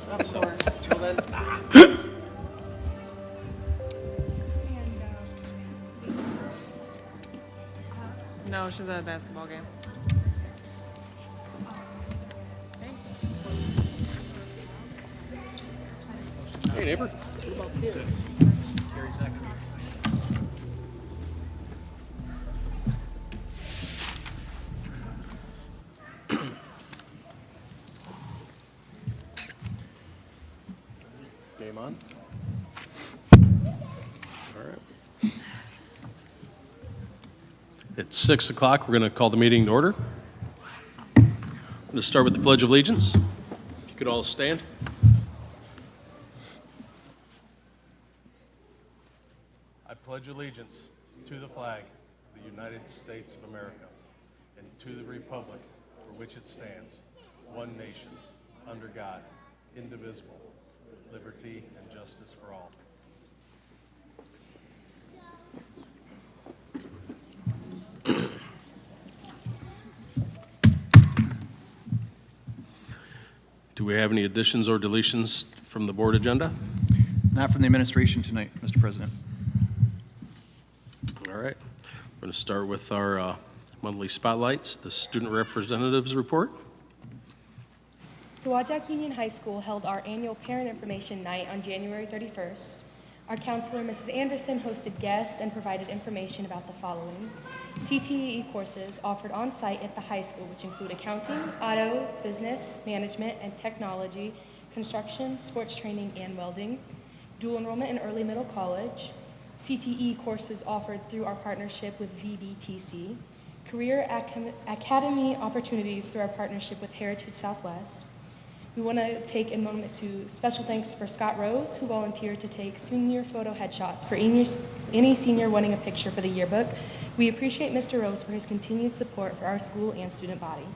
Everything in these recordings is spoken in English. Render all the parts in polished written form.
course. Of course. Till then. No, she's at a basketball game. Hey, neighbor. Game on. All right. It's 6 o'clock. We're going to call the meeting to order. I'm going to start with the Pledge of Allegiance. If you could all stand. I pledge allegiance to the flag of the United States of America and to the republic for which it stands, one nation, under God, indivisible, with liberty and justice for all. Do we have any additions or deletions from the board agenda? Not from the administration tonight, Mr. President. All right. We're going to start with our monthly spotlights, the student representatives report. Dowagiac Union High School held our annual Parent Information Night on January 31st. Our counselor, Mrs. Anderson, hosted guests and provided information about the following: CTE courses offered on-site at the high school, which include accounting, auto, business, management, and technology, construction, sports training, and welding; dual enrollment in early middle college; CTE courses offered through our partnership with VBTC; career academy opportunities through our partnership with Heritage Southwest. We want to take a moment to special thanks for Scott Rose, who volunteered to take senior photo headshots for any senior wanting a picture for the yearbook. We appreciate Mr. Rose for his continued support for our school and student body.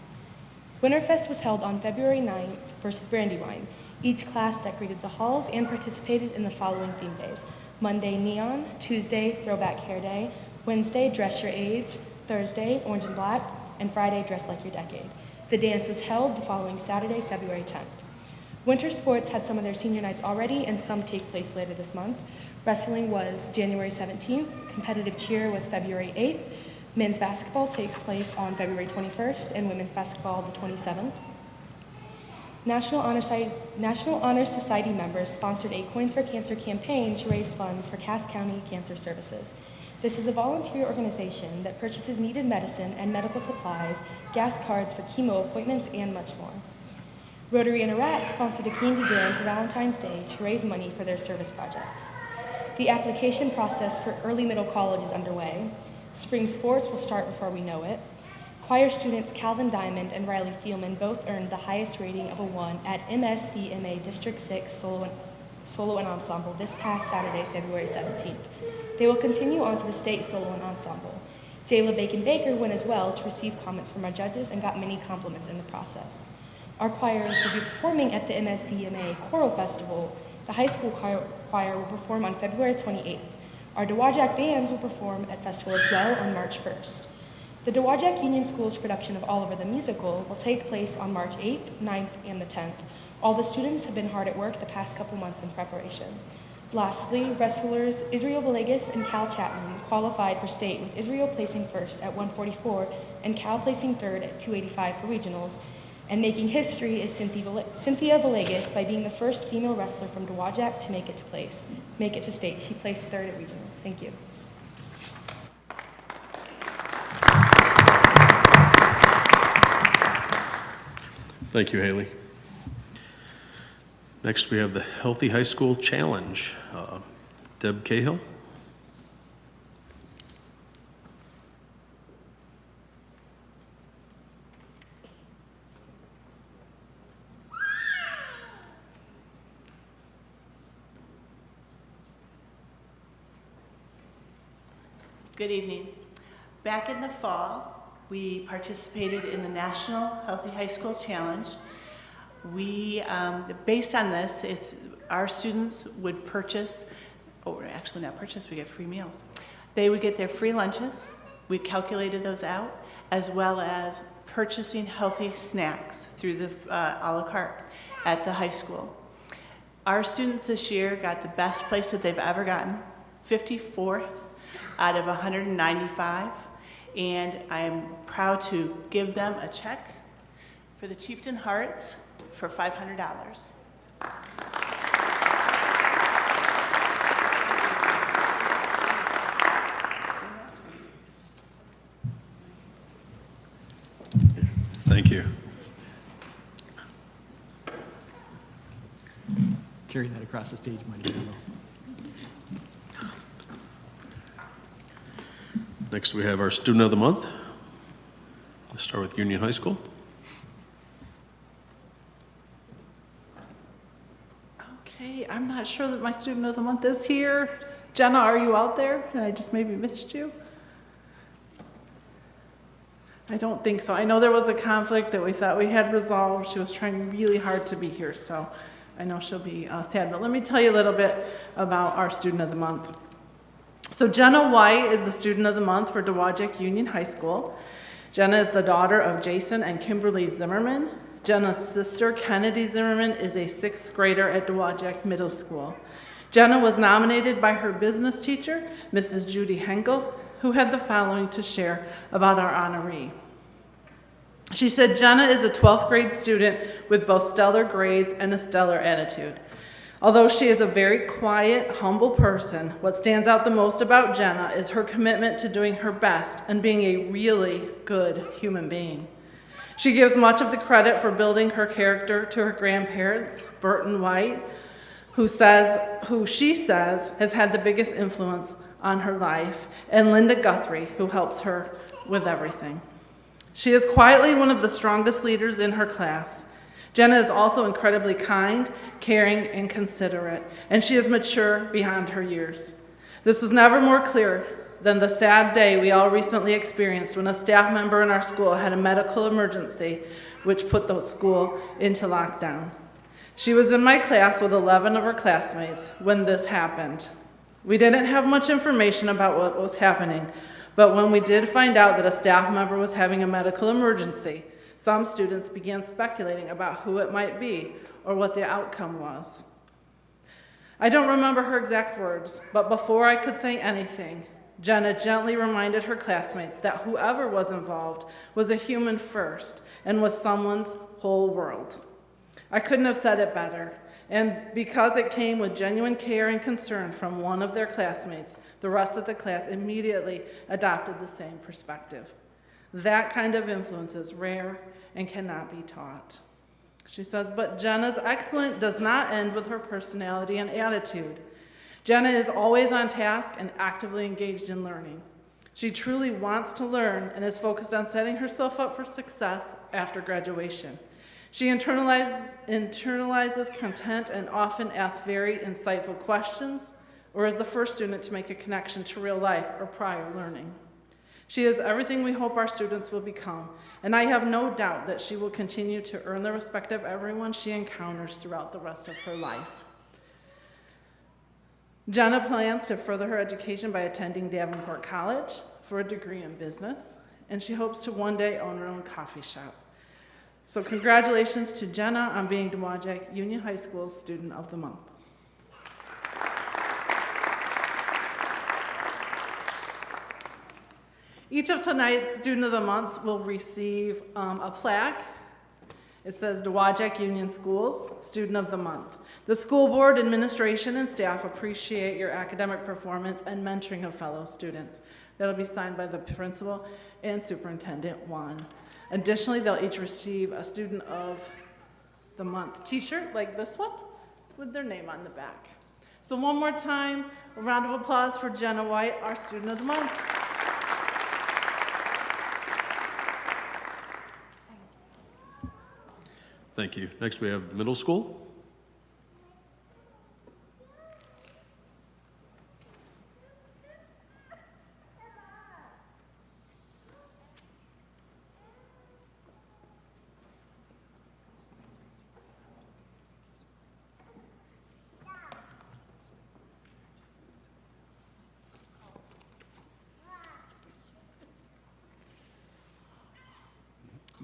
Winterfest was held on February 9th versus Brandywine. Each class decorated the halls and participated in the following theme days: Monday, neon; Tuesday, throwback hair day; Wednesday, dress your age; Thursday, orange and black; and Friday, dress like your decade. The dance was held the following Saturday, February 10th. Winter sports had some of their senior nights already, and some take place later this month. Wrestling was January 17th. Competitive cheer was February 8th. Men's basketball takes place on February 21st, and women's basketball the 27th. National Honor Society members sponsored a Coins for Cancer campaign to raise funds for Cass County Cancer Services. This is a volunteer organization that purchases needed medicine and medical supplies, gas cards for chemo appointments, and much more. Rotary Interact sponsored a candy dance for Valentine's Day to raise money for their service projects. The application process for early middle college is underway. Spring sports will start before we know it. Choir students Calvin Diamond and Riley Thielman both earned the highest rating of a 1 at MSVMA District 6 Solo and Ensemble this past Saturday, February 17th. They will continue on to the state solo and ensemble. Jayla Bacon-Baker went as well to receive comments from our judges and got many compliments in the process. Our choirs will be performing at the MSVMA Choral Festival. The high school choir will perform on February 28th. Our Dowagiac bands will perform at festival as well on March 1st. The Dowagiac Union School's production of Oliver the Musical will take place on March 8th, 9th, and the 10th. All the students have been hard at work the past couple months in preparation. Lastly, wrestlers Israel Villegas and Cal Chapman qualified for state, with Israel placing first at 144 and Cal placing third at 285 for regionals. And making history is Cynthia Villegas by being the first female wrestler from Dowagiac to make it to state. She placed third at regionals. Thank you. Thank you, Haley. Next, we have the Healthy High School Challenge. Deb Cahill. Good evening. Back in the fall, we participated in the National Healthy High School Challenge. Based on this, our students would purchase, or actually not purchase, we get free meals. They would get their free lunches. We calculated those out, as well as purchasing healthy snacks through the a la carte at the high school. Our students this year got the best place that they've ever gotten, 54th out of 195, and I am proud to give them a check for the Chieftain Hearts for $500. Thank you. Carry that across the stage, Mighty Bravo. Next, we have our Student of the Month. Let's start with Union High School. Okay, I'm not sure that my Student of the Month is here. Jenna, are you out there? I just maybe missed you. I don't think so. I know there was a conflict that we thought we had resolved. She was trying really hard to be here, so I know she'll be sad. But let me tell you a little bit about our Student of the Month. So Jenna White is the Student of the Month for Dowagiac Union High School. Jenna is the daughter of Jason and Kimberly Zimmerman. Jenna's sister, Kennedy Zimmerman, is a 6th grader at Dowagiac Middle School. Jenna was nominated by her business teacher, Mrs. Judy Henkel, who had the following to share about our honoree. She said, Jenna is a 12th grade student with both stellar grades and a stellar attitude. Although she is a very quiet, humble person, what stands out the most about Jenna is her commitment to doing her best and being a really good human being. She gives much of the credit for building her character to her grandparents, Burton White, who she says has had the biggest influence on her life, and Linda Guthrie, who helps her with everything. She is quietly one of the strongest leaders in her class. Jenna is also incredibly kind, caring, and considerate, and she is mature beyond her years. This was never more clear than the sad day we all recently experienced when a staff member in our school had a medical emergency which put the school into lockdown. She was in my class with 11 of her classmates when this happened. We didn't have much information about what was happening, but when we did find out that a staff member was having a medical emergency, some students began speculating about who it might be or what the outcome was. I don't remember her exact words, but before I could say anything, Jenna gently reminded her classmates that whoever was involved was a human first and was someone's whole world. I couldn't have said it better, and because it came with genuine care and concern from one of their classmates, the rest of the class immediately adopted the same perspective. That kind of influence is rare and cannot be taught. She says, but Jenna's excellence does not end with her personality and attitude. Jenna is always on task and actively engaged in learning. She truly wants to learn and is focused on setting herself up for success after graduation. She internalizes content and often asks very insightful questions, or is the first student to make a connection to real life or prior learning. She is everything we hope our students will become, and I have no doubt that she will continue to earn the respect of everyone she encounters throughout the rest of her life. Jenna plans to further her education by attending Davenport College for a degree in business, and she hopes to one day own her own coffee shop. So congratulations to Jenna on being Dowagiac Union High School's Student of the Month. Each of tonight's Student of the Months will receive a plaque. It says Dowagiac Union Schools, Student of the Month. The school board, administration, and staff appreciate your academic performance and mentoring of fellow students. That'll be signed by the principal and Superintendent Juan. Additionally, they'll each receive a Student of the Month t-shirt like this one with their name on the back. So one more time, a round of applause for Jenna White, our Student of the Month. Thank you. Next, we have middle school.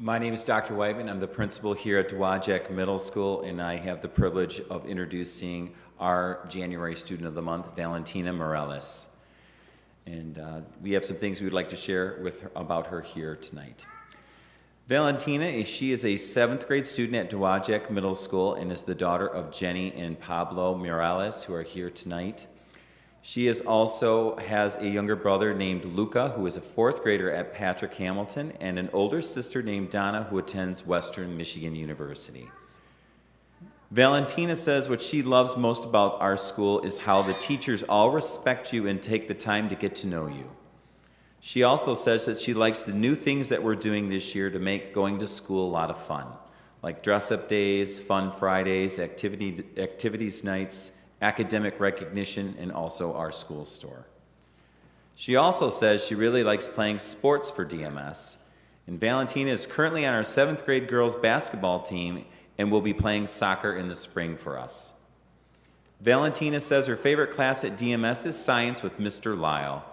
My name is Dr. Weidman. I'm the principal here at Dowagiac Middle School, and I have the privilege of introducing our January Student of the Month, Valentina Morales. And we have some things we would like to share with her, about her here tonight. Valentina, she is a 7th grade student at Dowagiac Middle School and is the daughter of Jenny and Pablo Morales, who are here tonight. She also has a younger brother named Luca, who is a 4th grader at Patrick Hamilton, and an older sister named Donna, who attends Western Michigan University. Valentina says what she loves most about our school is how the teachers all respect you and take the time to get to know you. She also says that she likes the new things that we're doing this year to make going to school a lot of fun, like dress-up days, fun Fridays, activities nights, academic recognition, and also our school store. She also says she really likes playing sports for DMS, and Valentina is currently on our 7th grade girls basketball team and will be playing soccer in the spring for us. Valentina says her favorite class at DMS is science with Mr. Lyle.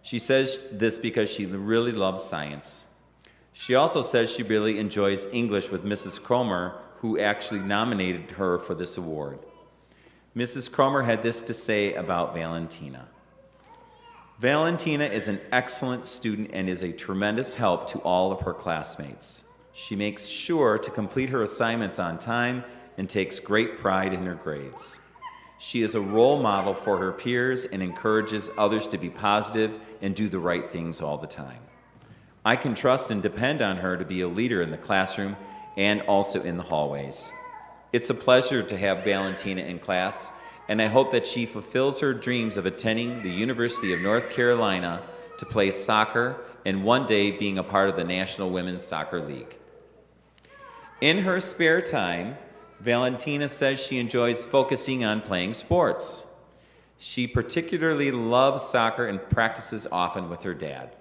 She says this because she really loves science. She also says she really enjoys English with Mrs. Cromer, who actually nominated her for this award. Mrs. Cromer had this to say about Valentina. Valentina is an excellent student and is a tremendous help to all of her classmates. She makes sure to complete her assignments on time and takes great pride in her grades. She is a role model for her peers and encourages others to be positive and do the right things all the time. I can trust and depend on her to be a leader in the classroom and also in the hallways. It's a pleasure to have Valentina in class, and I hope that she fulfills her dreams of attending the University of North Carolina to play soccer and one day being a part of the National Women's Soccer League. In her spare time, Valentina says she enjoys focusing on playing sports. She particularly loves soccer and practices often with her dad.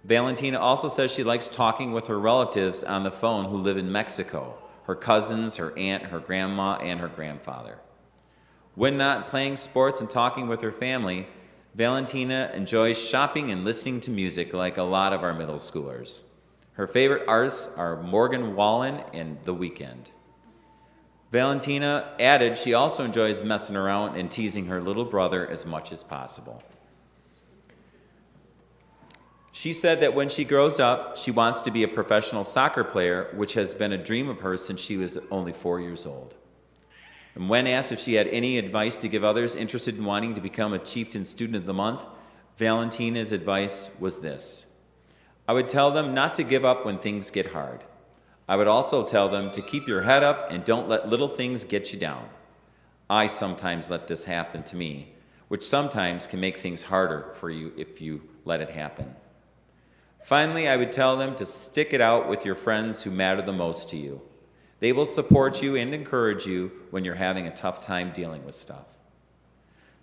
Valentina also says she likes talking with her relatives on the phone who live in Mexico. Her cousins, her aunt, her grandma, and her grandfather. When not playing sports and talking with her family, Valentina enjoys shopping and listening to music like a lot of our middle schoolers. Her favorite artists are Morgan Wallen and The Weeknd. Valentina added she also enjoys messing around and teasing her little brother as much as possible. She said that when she grows up, she wants to be a professional soccer player, which has been a dream of hers since she was only 4 years old. And when asked if she had any advice to give others interested in wanting to become a Chieftain Student of the Month, Valentina's advice was this: I would tell them not to give up when things get hard. I would also tell them to keep your head up and don't let little things get you down. I sometimes let this happen to me, which sometimes can make things harder for you if you let it happen. Finally, I would tell them to stick it out with your friends who matter the most to you. They will support you and encourage you when you're having a tough time dealing with stuff.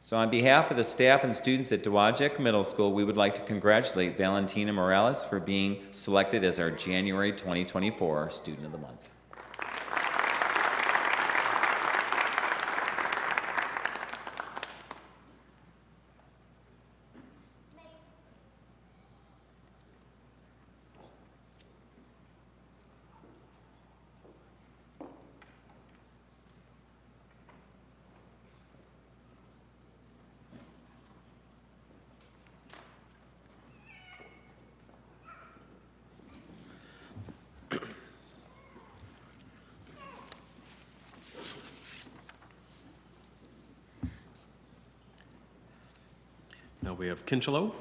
So on behalf of the staff and students at Dowagiac Middle School, we would like to congratulate Valentina Morales for being selected as our January 2024 Student of the Month. Now we have Kinchelo.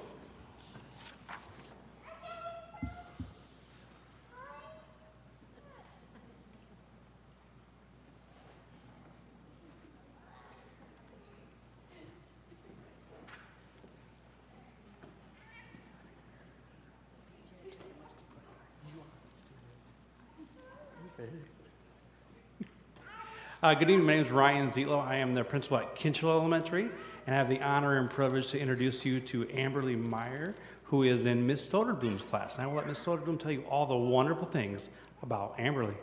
Good evening, my name is Ryan Zietlow. I am the principal at Kinchelo Elementary, and I have the honor and privilege to introduce you to Amberly Meyer, who is in Miss Soderblom's class. And I will let Miss Soderblom tell you all the wonderful things about Amberly.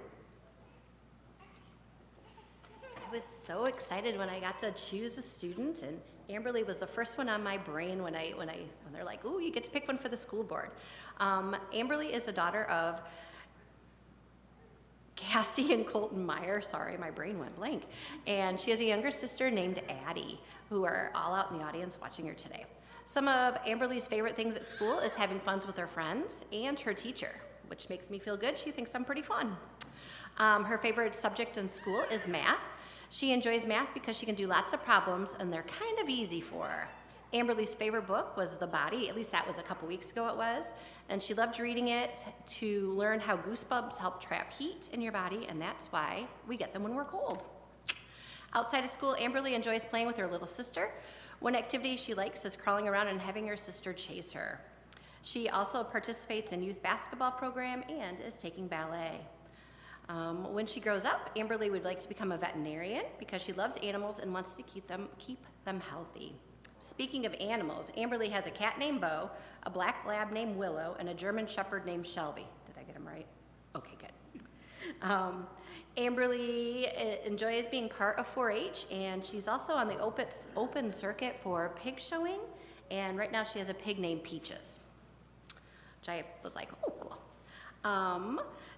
I was so excited when I got to choose a student, and Amberly was the first one on my brain when they're like, "Ooh, you get to pick one for the school board." Amberly is the daughter of Cassie and Colton Meyer, sorry, my brain went blank. And she has a younger sister named Addie, who are all out in the audience watching her today. Some of Amberly's favorite things at school is having fun with her friends and her teacher, which makes me feel good. She thinks I'm pretty fun. Her favorite subject in school is math. She enjoys math because she can do lots of problems and they're kind of easy for her. Amberly's favorite book was The Body, at least that was a couple weeks ago it was, and she loved reading it to learn how goosebumps help trap heat in your body, and that's why we get them when we're cold. Outside of school, Amberly enjoys playing with her little sister. One activity she likes is crawling around and having her sister chase her. She also participates in youth basketball program and is taking ballet. When she grows up, Amberly would like to become a veterinarian because she loves animals and wants to keep them healthy. Speaking of animals, Amberly has a cat named Bo, a black lab named Willow, and a German shepherd named Shelby. Did I get them right? Okay, good. Amberly enjoys being part of 4-H, and she's also on the open circuit for pig showing, and right now she has a pig named Peaches, which I was like, oh, cool.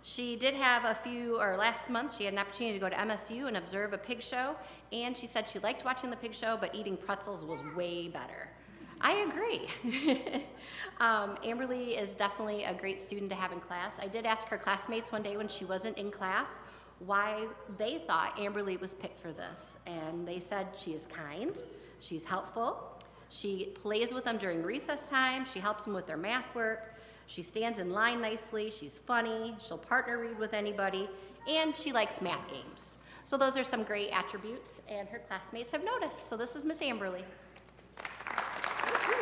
She did have last month she had an opportunity to go to MSU and observe a pig show, and she said she liked watching the pig show, but eating pretzels was way better. I agree. Amberly is definitely a great student to have in class. I did ask her classmates one day when she wasn't in class why they thought Amberly was picked for this, and they said she is kind, she's helpful, she plays with them during recess time, she helps them with their math work, she stands in line nicely, she's funny, she'll partner read with anybody, and she likes math games. So those are some great attributes, and her classmates have noticed. So this is Miss Amberly. Thank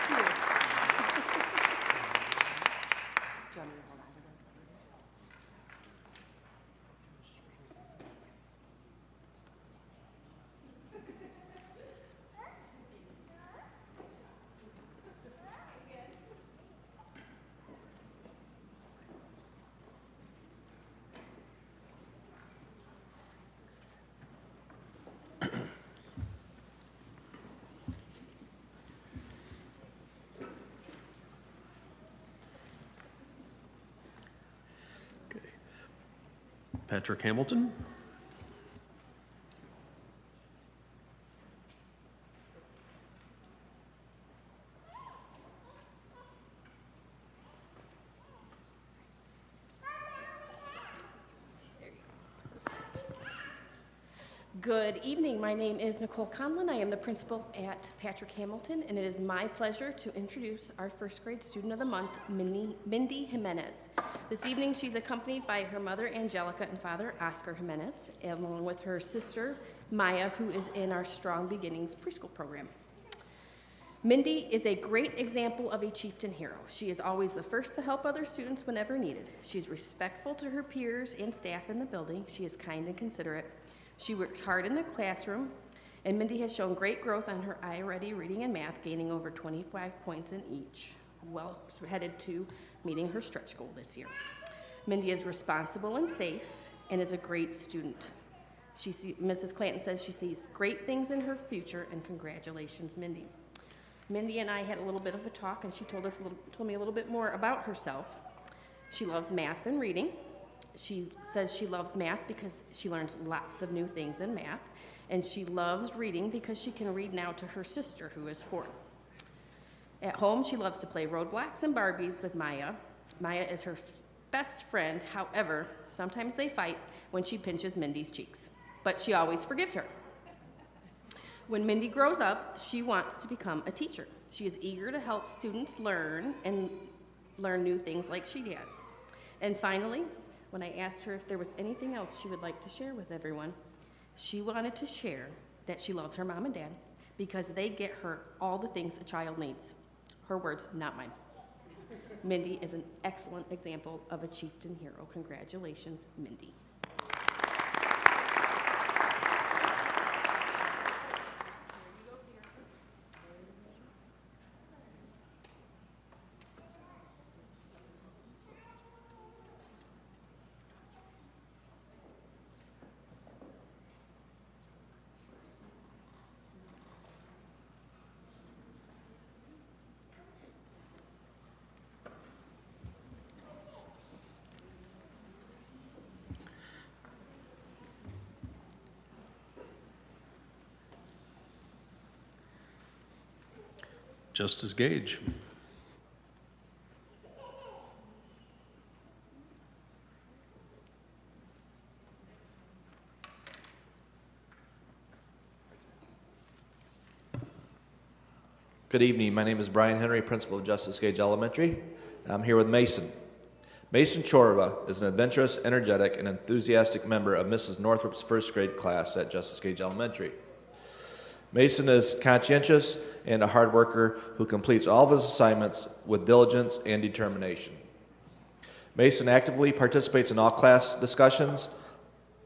you. Do you want me to hold on to those? Patrick Hamilton. Good evening. My name is Nicole Conlon. I am the principal at Patrick Hamilton, and it is my pleasure to introduce our first grade student of the month, Mindy Jimenez. This evening, she's accompanied by her mother, Angelica, and father, Oscar Jimenez, along with her sister, Maya, who is in our Strong Beginnings preschool program. Mindy is a great example of a chieftain hero. She is always the first to help other students whenever needed. She's respectful to her peers and staff in the building. She is kind and considerate. She works hard in the classroom, and Mindy has shown great growth on her iReady reading and math, gaining over 25 points in each, well headed to meeting her stretch goal this year. Mindy is responsible and safe and is a great student. Mrs. Clanton says she sees great things in her future, and congratulations, Mindy. Mindy and I had a little bit of a talk, and she told me a little bit more about herself. She loves math and reading. She says she loves math because she learns lots of new things in math, and she loves reading because she can read now to her sister, who is 4. At home, she loves to play Roblox and Barbies with Maya. Maya is her best friend. However, sometimes they fight when she pinches Mindy's cheeks, but she always forgives her. When Mindy grows up, she wants to become a teacher. She is eager to help students learn new things like she has. And finally, when I asked her if there was anything else she would like to share with everyone, she wanted to share that she loves her mom and dad because they get her all the things a child needs. Her words, not mine. Mindy is an excellent example of a chieftain hero. Congratulations, Mindy. Justice Gage. Good evening. My name is Brian Henry, principal of Justice Gage Elementary. I'm here with Mason. Mason Chorba is an adventurous, energetic, and enthusiastic member of Mrs. Northrup's first grade class at Justice Gage Elementary. Mason is conscientious and a hard worker who completes all of his assignments with diligence and determination. Mason actively participates in all class discussions,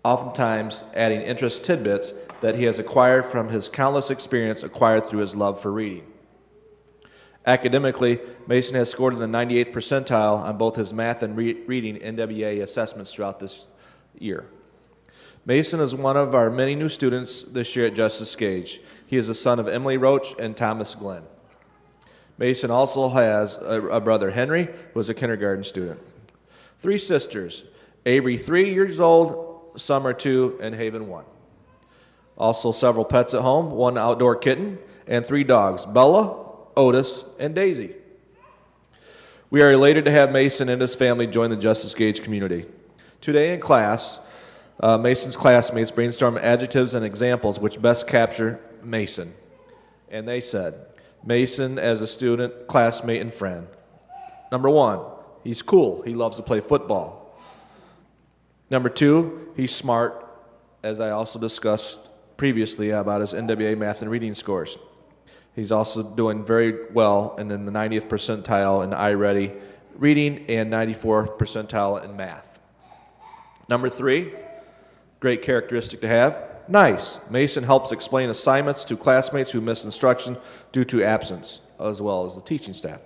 oftentimes adding interest tidbits that he has acquired from his countless experience acquired through his love for reading. Academically, Mason has scored in the 98th percentile on both his math and reading NWA assessments throughout this year. Mason is one of our many new students this year at Justice Gage. He is the son of Emily Roach and Thomas Glenn. Mason also has a brother, Henry, who is a kindergarten student. 3 sisters, Avery 3 years old, Summer 2, and Haven 1. Also several pets at home, 1 outdoor kitten, and 3 dogs, Bella, Otis, and Daisy. We are elated to have Mason and his family join the Justice Gage community. Today in class, Mason's classmates brainstormed adjectives and examples which best capture Mason. And they said, Mason as a student, classmate, and friend. Number 1, he's cool. He loves to play football. Number 2, he's smart, as I also discussed previously about his NWA math and reading scores. He's also doing very well and in the 90th percentile in iReady reading and 94th percentile in math. Number 3, great characteristic to have, nice. Mason helps explain assignments to classmates who miss instruction due to absence, as well as the teaching staff.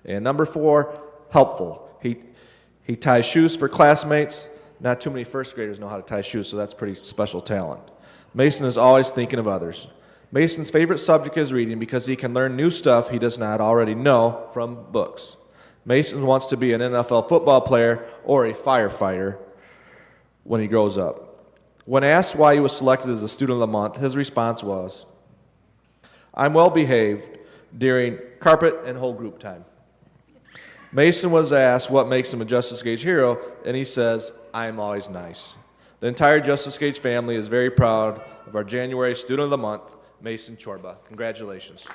And number 4, helpful. He ties shoes for classmates. Not too many first graders know how to tie shoes, so that's pretty special talent. Mason is always thinking of others. Mason's favorite subject is reading because he can learn new stuff he does not already know from books. Mason wants to be an NFL football player or a firefighter when he grows up. When asked why he was selected as the Student of the Month, his response was, I'm well behaved during carpet and whole group time. Mason was asked what makes him a Justice Gage hero, and he says, I am always nice. The entire Justice Gage family is very proud of our January Student of the Month, Mason Chorba. Congratulations.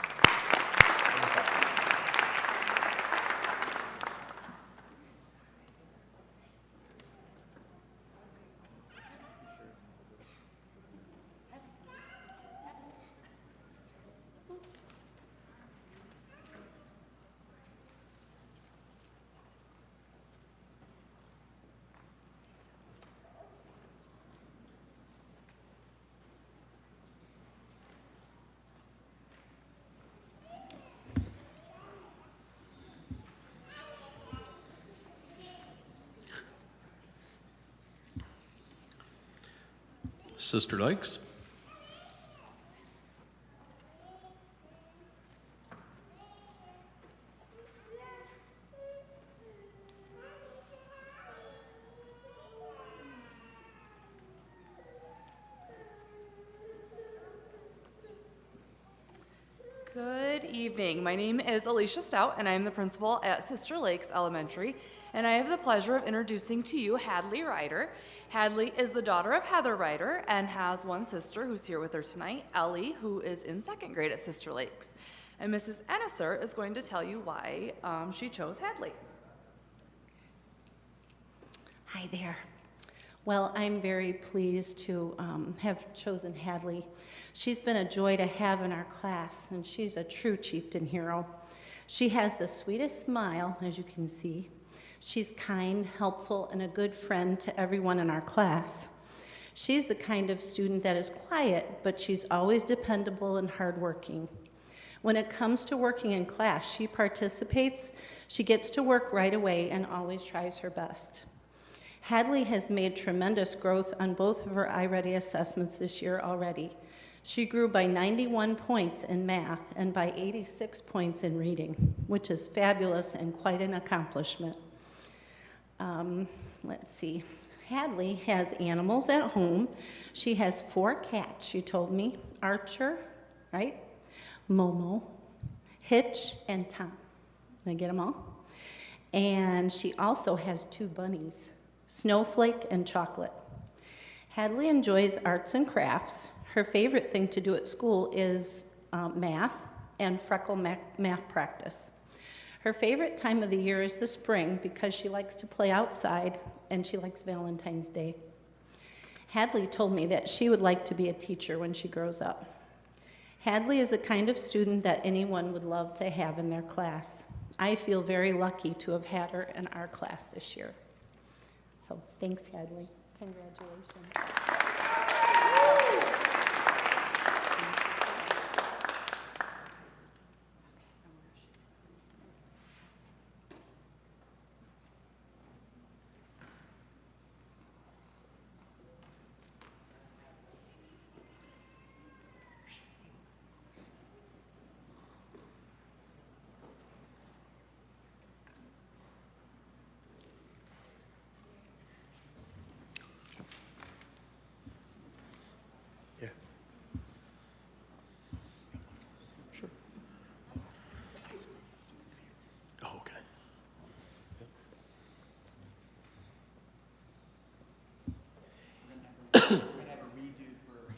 Sister Lakes. Good evening. My name is Alicia Stout, and I am the principal at Sister Lakes Elementary, and I have the pleasure of introducing to you Hadley Ryder. Hadley is the daughter of Heather Ryder and has 1 sister who's here with her tonight, Ellie, who is in 2nd grade at Sister Lakes. And Mrs. Ennisser is going to tell you why she chose Hadley. Hi there. Well, I'm very pleased to have chosen Hadley. She's been a joy to have in our class, and she's a true chieftain hero. She has the sweetest smile, as you can see. She's kind, helpful, and a good friend to everyone in our class. She's the kind of student that is quiet, but she's always dependable and hardworking. When it comes to working in class, she participates, she gets to work right away, and always tries her best. Hadley has made tremendous growth on both of her iReady assessments this year already. She grew by 91 points in math and by 86 points in reading, which is fabulous and quite an accomplishment. Let's see. Hadley has animals at home. She has 4 cats, she told me. Archer, right? Momo, Hitch and Tom. Did I get them all? And she also has 2 bunnies, Snowflake and Chocolate. Hadley enjoys arts and crafts. Her favorite thing to do at school is math and freckle math practice. Her favorite time of the year is the spring because she likes to play outside and she likes Valentine's Day. Hadley told me that she would like to be a teacher when she grows up. Hadley is the kind of student that anyone would love to have in their class. I feel very lucky to have had her in our class this year. So thanks, Hadley. Congratulations.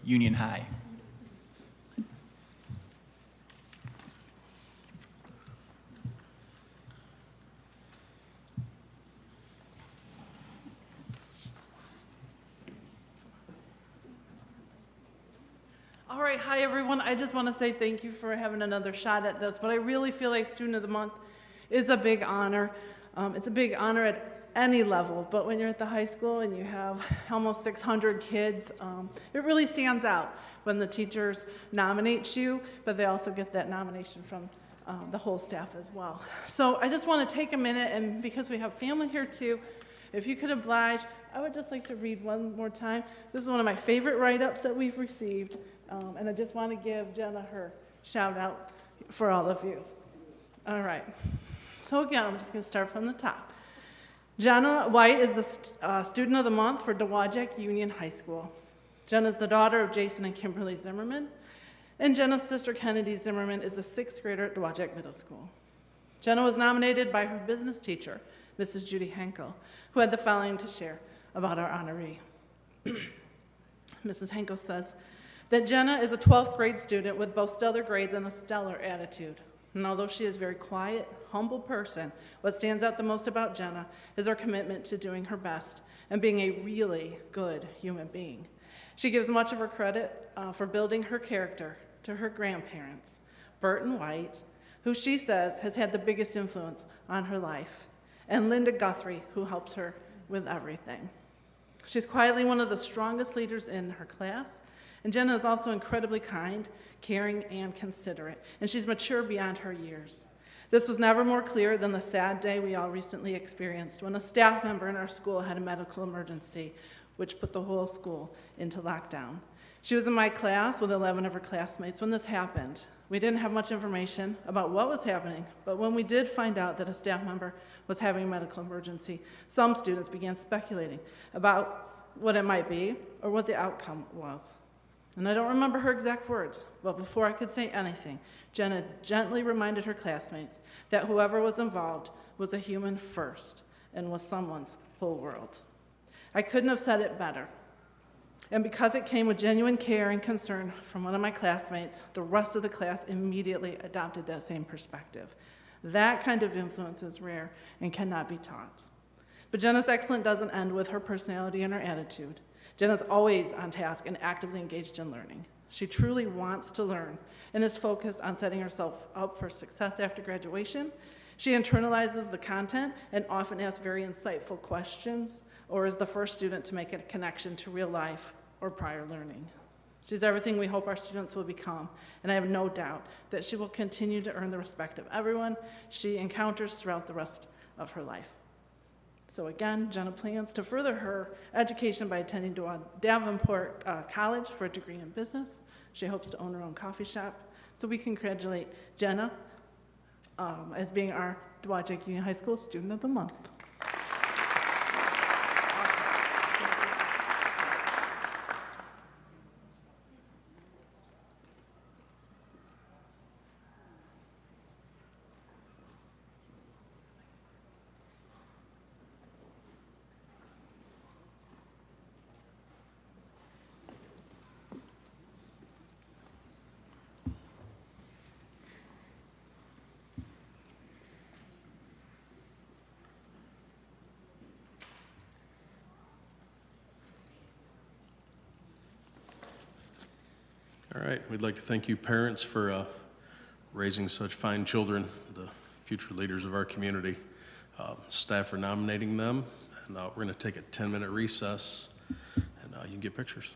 Union High. All right, hi everyone. I just want to say thank you for having another shot at this, but I really feel like Student of the Month is a big honor. It's a big honor at any level, but when you're at the high school and you have almost 600 kids, it really stands out when the teachers nominate you, but they also get that nomination from the whole staff as well. So I just want to take a minute, and because we have family here too, if you could oblige, I would just like to read one more time. This is one of my favorite write-ups that we've received, and I just want to give Jenna her shout out for all of you. All right, so again, I'm just going to start from the top. Jenna White is the Student of the Month for Dowagiac Union High School. Jenna is the daughter of Jason and Kimberly Zimmerman, and Jenna's sister Kennedy Zimmerman is a 6th grader at Dowagiac Middle School. Jenna was nominated by her business teacher, Mrs. Judy Henkel, who had the following to share about our honoree. Mrs. Henkel says that Jenna is a 12th grade student with both stellar grades and a stellar attitude. And although she is a very quiet, humble person, what stands out the most about Jenna is her commitment to doing her best and being a really good human being. She gives much of her credit for building her character to her grandparents, Burton White, who she says has had the biggest influence on her life, and Linda Guthrie, who helps her with everything. She's quietly one of the strongest leaders in her class, and Jenna is also incredibly kind, caring, and considerate, and she's mature beyond her years. This was never more clear than the sad day we all recently experienced when a staff member in our school had a medical emergency, which put the whole school into lockdown. She was in my class with 11 of her classmates when this happened. We didn't have much information about what was happening, but when we did find out that a staff member was having a medical emergency, some students began speculating about what it might be or what the outcome was. And I don't remember her exact words, but before I could say anything, Jenna gently reminded her classmates that whoever was involved was a human first and was someone's whole world. I couldn't have said it better. And because it came with genuine care and concern from one of my classmates, the rest of the class immediately adopted that same perspective. That kind of influence is rare and cannot be taught. But Jenna's excellence doesn't end with her personality and her attitude. Jenna's always on task and actively engaged in learning. She truly wants to learn and is focused on setting herself up for success after graduation. She internalizes the content and often asks very insightful questions, or is the first student to make a connection to real life or prior learning. She's everything we hope our students will become, and I have no doubt that she will continue to earn the respect of everyone she encounters throughout the rest of her life. So again, Jenna plans to further her education by attending Davenport College for a degree in business. She hopes to own her own coffee shop. So we congratulate Jenna as being our Dowagiac Union High School Student of the Month. All right, we'd like to thank you parents for raising such fine children, the future leaders of our community. Staff for nominating them, and we're going to take a 10-minute recess, and you can get pictures.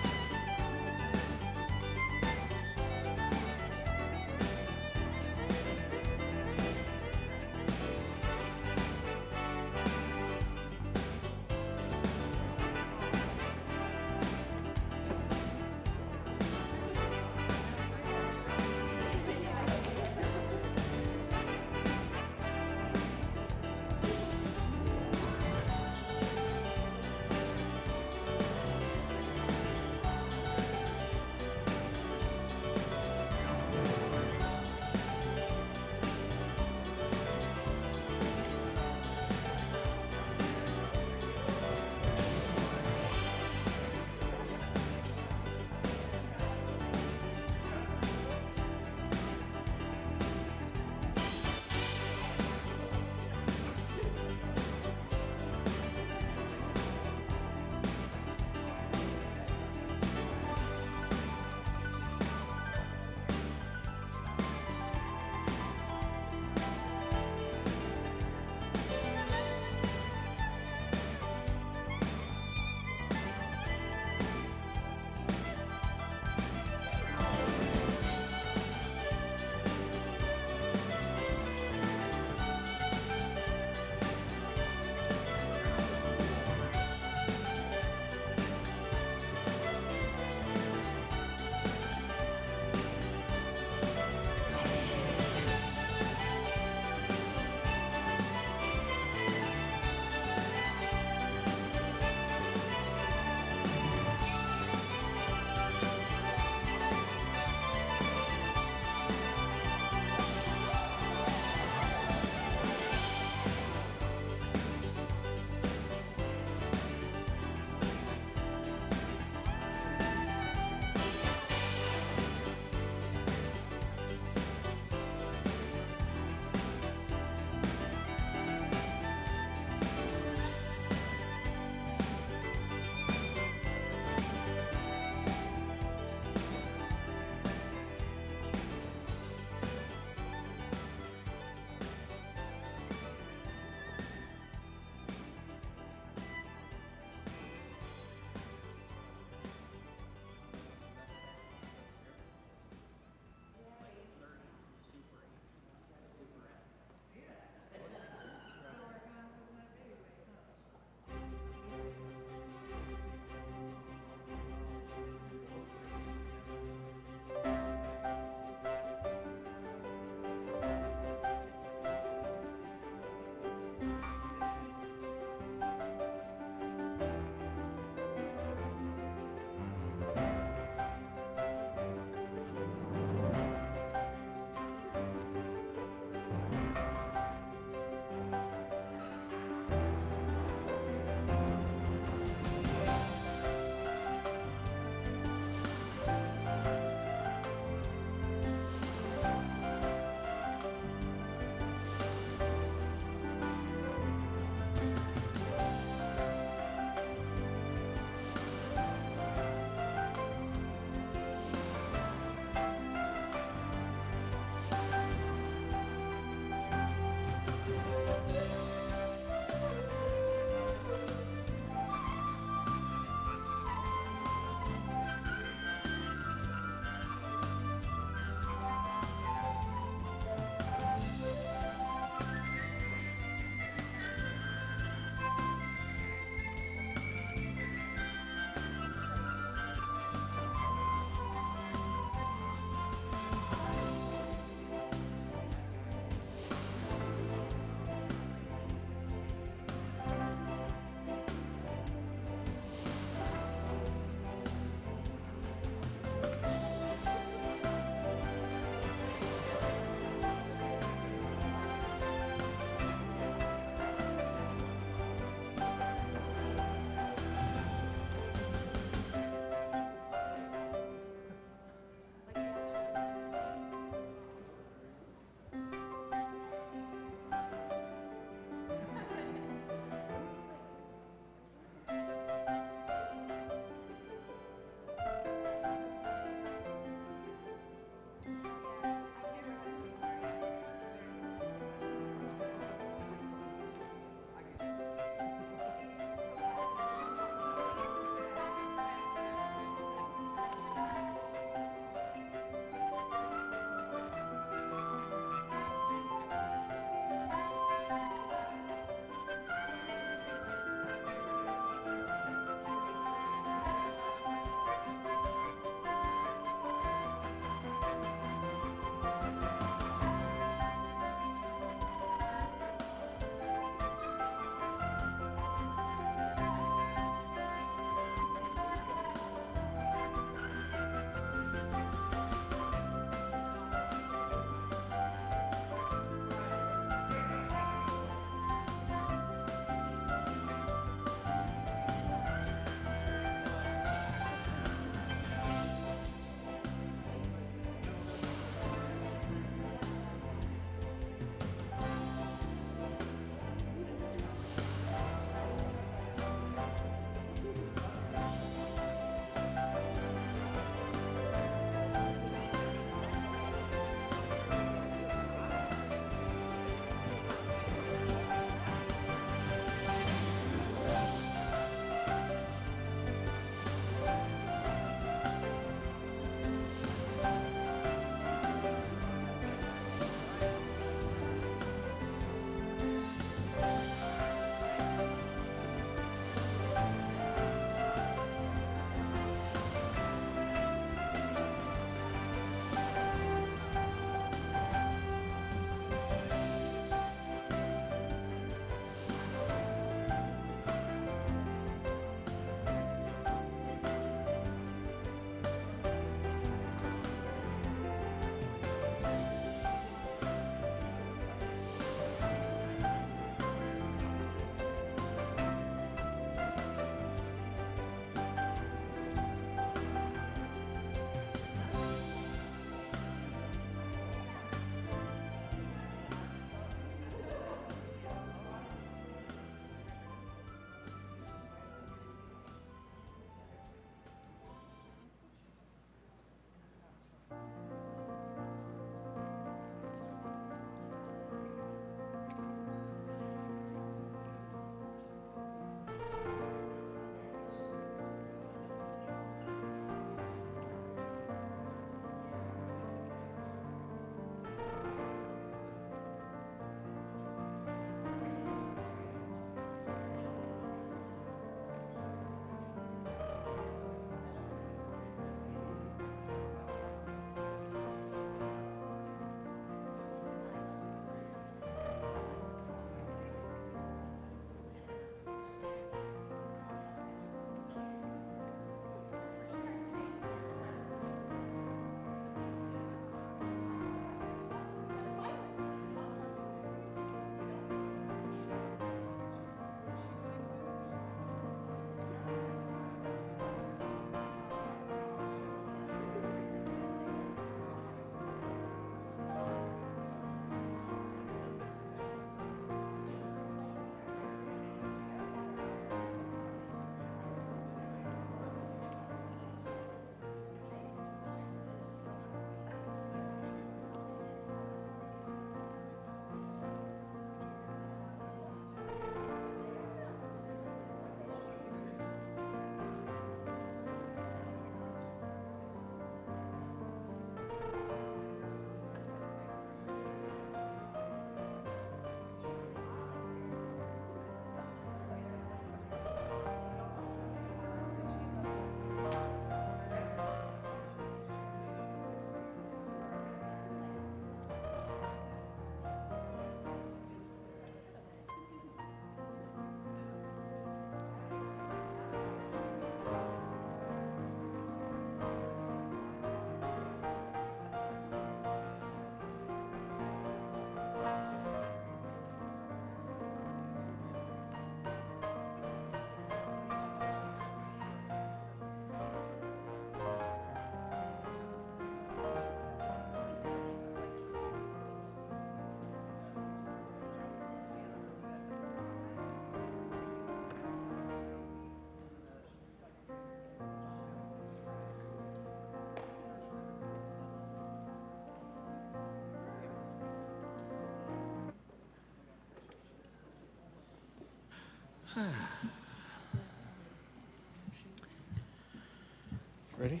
Ready?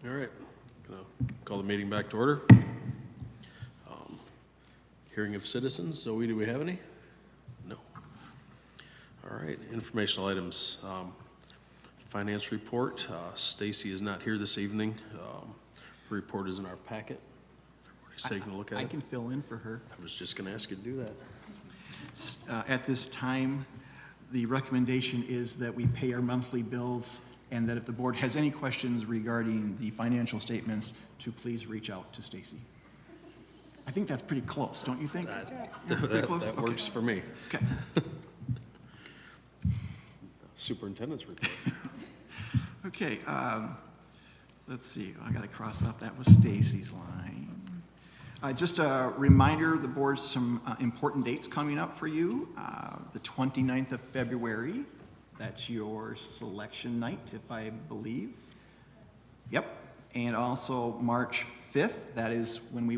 All right, gonna call the meeting back to order. Hearing of citizens. Zoe, do we have any? No. All right, informational items. Finance report. Stacy is not here this evening. Her report is in our packet. Everybody's taking a look at it. I can fill in for her. I was just gonna ask you to do that. At this time, the recommendation is that we pay our monthly bills, and that if the board has any questions regarding the financial statements, to please reach out to Stacy. I think that's pretty close, don't you think? That Okay. works for me. Okay. Superintendent's report. Okay, let's see, I gotta cross off, that was Stacy's line. Just a reminder, the board's some important dates coming up for you. The 29th of February, that's your selection night, if I believe. Yep, and also March 5th, that is when we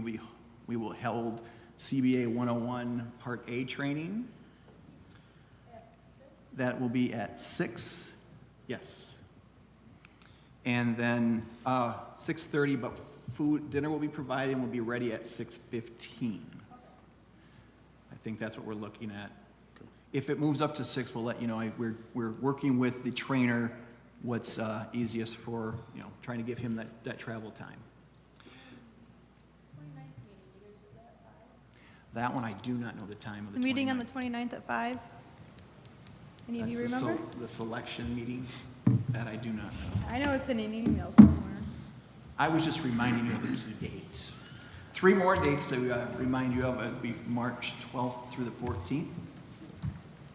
will hold CBA 101 Part A training. That will be at 6, yes. And then 6:30, but dinner will be provided and will be ready at 6:15. I think that's what we're looking at. If it moves up to 6, we'll let you know. We're working with the trainer what's easiest for, trying to give him that travel time. That one, I do not know the time of the meeting 29th. on the 29th at 5? Any of you That's remember? the selection meeting, that I do not know. I know it's in an email somewhere. I was just reminding you of the key dates. 3 more dates to remind you of. It would be March 12th through the 14th.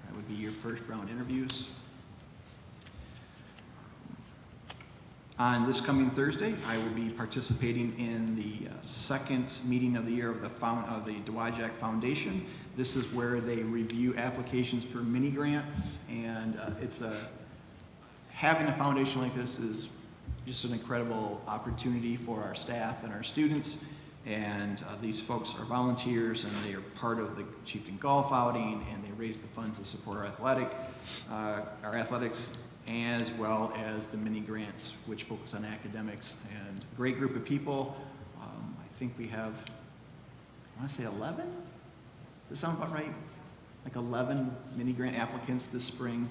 That would be your first round interviews. On this coming Thursday, I will be participating in the second meeting of the year of the Dowagiac Foundation. This is where they review applications for mini grants, and having a foundation like this is just an incredible opportunity for our staff and our students. And these folks are volunteers, and they are part of the Chieftain Golf outing, and they raise the funds to support our athletics, as well as the mini grants, which focus on academics. And a great group of people. I think we have, I want to say 11? Does that sound about right? Like 11 mini grant applicants this spring.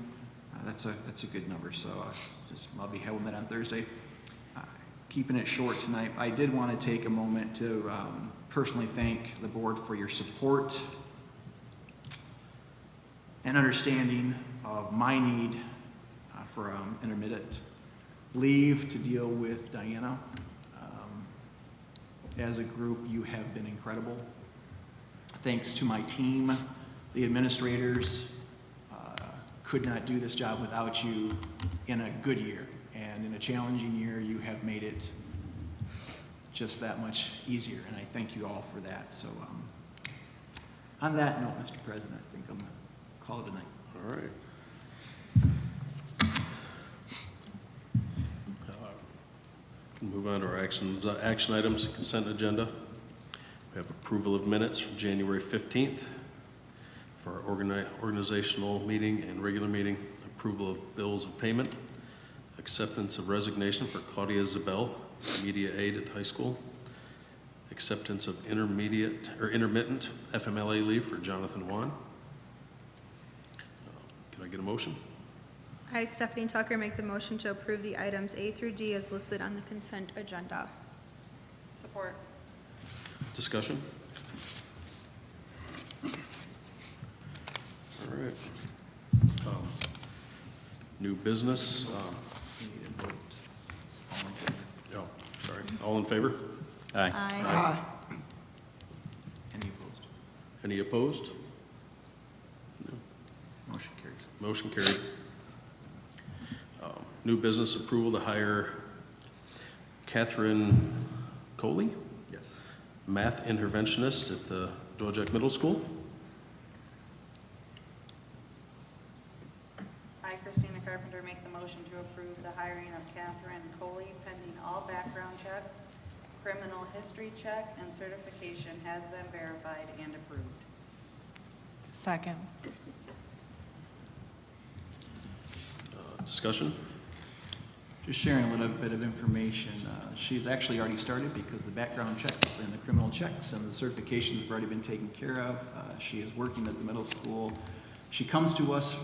That's a good number. So I'll be holding that on Thursday. Keeping it short tonight, I did want to take a moment to personally thank the board for your support and understanding of my need for intermittent leave to deal with Diana. As a group, you have been incredible. Thanks to my team, the administrators, could not do this job without you in a good year. And in a challenging year, you have made it just that much easier, and I thank you all for that. So on that note, Mr. President, I think I'm going to call it a night. All right. Move on to our action items, consent agenda. We have approval of minutes from January 15th for our organizational meeting and regular meeting, approval of bills of payment, acceptance of resignation for Claudia Zabel, media aide at the high school, acceptance of intermittent FMLA leave for Jonathan Wan. Can I get a motion? I, Stephanie Tucker, make the motion to approve the items A through D as listed on the consent agenda. Support. Discussion? All right. New business. Oh, sorry. All in favor? Aye. Aye. Any opposed? Any opposed? No. Motion carries. Motion carried. New business approval to hire Catherine Coley, Yes. math interventionist at the Dowagiac Middle School. I, Christina Carpenter, make the motion to approve the hiring of Catherine Coley pending all background checks, criminal history check, and certification has been verified and approved. Second. Discussion? Just sharing a little bit of information. She's actually already started because the background checks and the criminal checks and the certifications have already been taken care of. She is working at the middle school. She comes to us.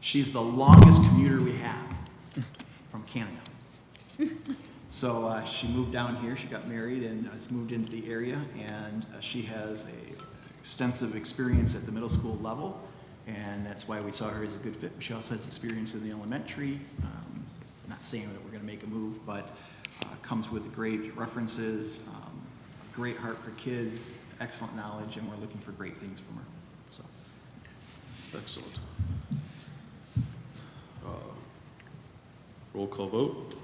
She's the longest commuter we have from Canada. So she moved down here. She got married and has moved into the area, and she has a extensive experience at the middle school level, and that's why we saw her as a good fit. She also has experience in the elementary. Not saying that we're going to make a move, but comes with great references, great heart for kids, excellent knowledge, and we're looking for great things from her. So, Excellent. Roll call vote.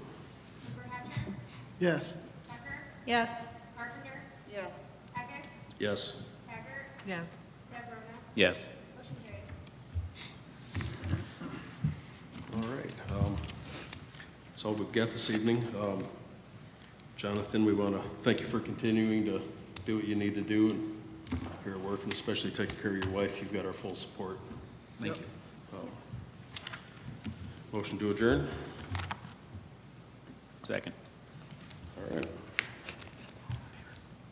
Yes. Yes. Carpenter? Yes. Eckes? Yes. Haggard? Yes. Cabrera? Yes. Motion carried. All right. That's all we've got this evening. Jonathan, we want to thank you for continuing to do what you need to do here at work, and especially taking care of your wife. You've got our full support. thank you. Motion to adjourn? Second. All right.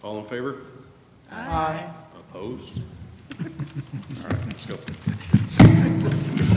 All in favor? Aye. Opposed? All right, let's go. Let's go.